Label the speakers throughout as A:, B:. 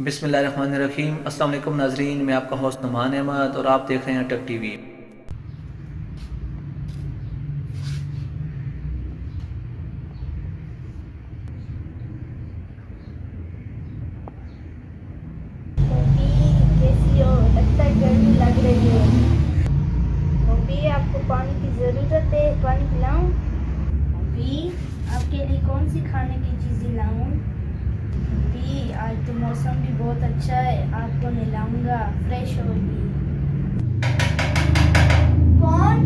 A: بسم اللہ الرحمن الرحیم۔ السلام علیکم ناظرین، میں آپ کا ہوسٹ نعمان احمد اور آپ دیکھ رہے ہیں ٹک ٹی وی۔
B: کیسی ہو؟ لگتا ہے گرمی لگ رہی ہے۔ مبی آپ کو پانی کی ضرورت ہے، پانی پلاؤں؟ مبی آپ کے لیے کون سی کھانے کی چیزیں لاؤں؟ مبی آج تو موسم بھی بہت اچھا ہے، آپ کو نہلاؤں گا، فریش ہوگی۔ کون؟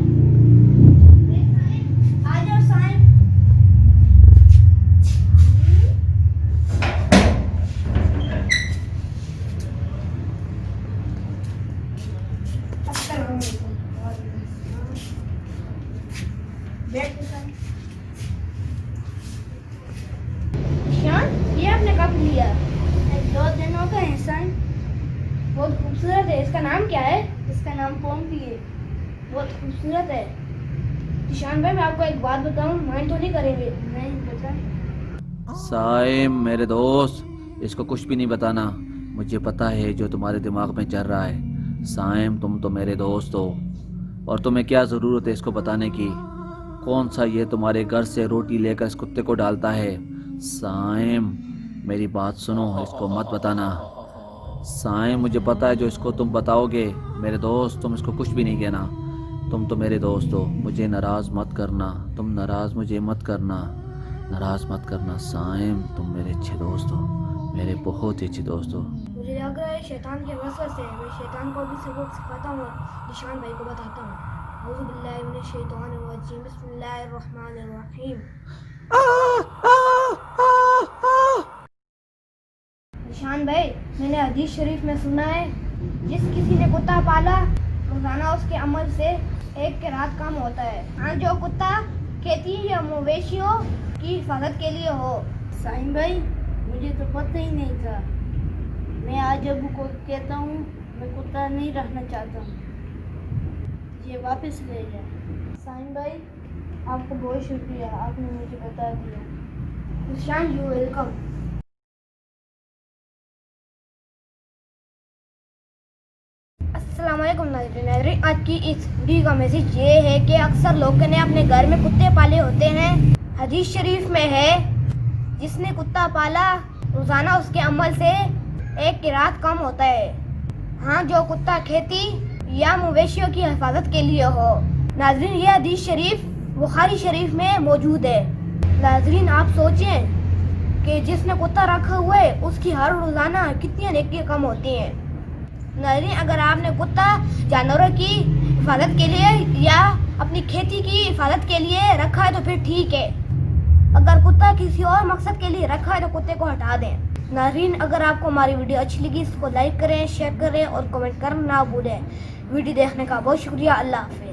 B: آ جاؤ سائن۔ السلام علیکم۔ بیٹھو سائن۔ شان، یہ آپ نے کب لیا؟ 2 دن ہو گئے ہیں سائن۔ بہت خوبصورت ہے، اس کا نام کیا ہے؟ اس کا نام پومپی ہے، بہت خوبصورت ہے۔ شان بھائی، میں آپ کو ایک بات بتاؤں، مائنڈ تو نہیں کریں گے؟ نہیں بتائیں۔
A: سائم میرے دوست، اس کو کچھ بھی نہیں بتانا، مجھے پتا ہے جو تمہارے دماغ میں چل رہا ہے۔ سائم تم تو میرے دوست ہو، اور تمہیں کیا ضرورت ہے اس کو بتانے کی؟ کون سا یہ تمہارے گھر سے روٹی لے کر اس کتے کو ڈالتا ہے؟ سائم میری بات سنو، اس کو مت بتانا۔ سائم مجھے پتا ہے جو اس کو تم بتاؤ گے، میرے دوست تم اس کو کچھ بھی نہیں کہنا۔ تم تو میرے دوست ہو، مجھے ناراض مت کرنا، تم ناراض مجھے مت کرنا، ناراض مت کرنا۔ سائم تم میرے اچھے دوست ہو، میرے بہت ہی اچھے دوست ہو۔
B: مجھے لگ رہا ہے شیطان کے وسوسے ہیں، میں شیطان کو بھی سبق سکھاتا ہوں اور نشان بھائی کو بتاتا ہوں۔ اعوذ باللہ من الشیطان الرجیم، بسم اللہ الرحمن الرحیم۔ نشان بھائی، میں نے حدیث شریف میں سنا ہے، جس کسی نے کتا پالا روزانہ اس کے عمل سے 1 رات کم ہوتا ہے، ہاں جو کتا کھیتی یا مویشیوں کی حفاظت کے لیے ہو۔ سائن بھائی، مجھے تو پتہ ہی نہیں تھا، میں آج ابو کو کہتا ہوں میں کتا نہیں رکھنا چاہتا ہوں، یہ واپس لے جائیں۔ سائن بھائی، آپ کو بہت شکریہ، آپ نے مجھے بتا دیا۔ نشان، یو ویلکم۔ السلام علیکم ناظرین، آج کی اس ویڈیو کا میسج یہ ہے کہ اکثر لوگوں نے اپنے گھر میں کتے پالے ہوتے ہیں۔ حدیث شریف میں ہے، جس نے کتا پالا روزانہ اس کے عمل سے 1 رات کم ہوتا ہے، ہاں جو کتا کھیتی یا مویشیوں کی حفاظت کے لیے ہو۔ ناظرین، یہ حدیث شریف بخاری شریف میں موجود ہے۔ ناظرین، آپ سوچیں کہ جس نے کتا رکھا ہوا ہے اس کی ہر روزانہ کتنی نیکیاں کم ہوتی ہیں۔ ناظرین، اگر آپ نے کتا جانوروں کی حفاظت کے لیے یا اپنی کھیتی کی حفاظت کے لیے رکھا ہے تو پھر ٹھیک ہے، اگر کتا کسی اور مقصد کے لیے رکھا ہے تو کتے کو ہٹا دیں۔ ناظرین، اگر آپ کو ہماری ویڈیو اچھی لگی اس کو لائک کریں، شیئر کریں اور کمنٹ کرنا نہ بھولیں۔ ویڈیو دیکھنے کا بہت شکریہ، اللہ حافظ۔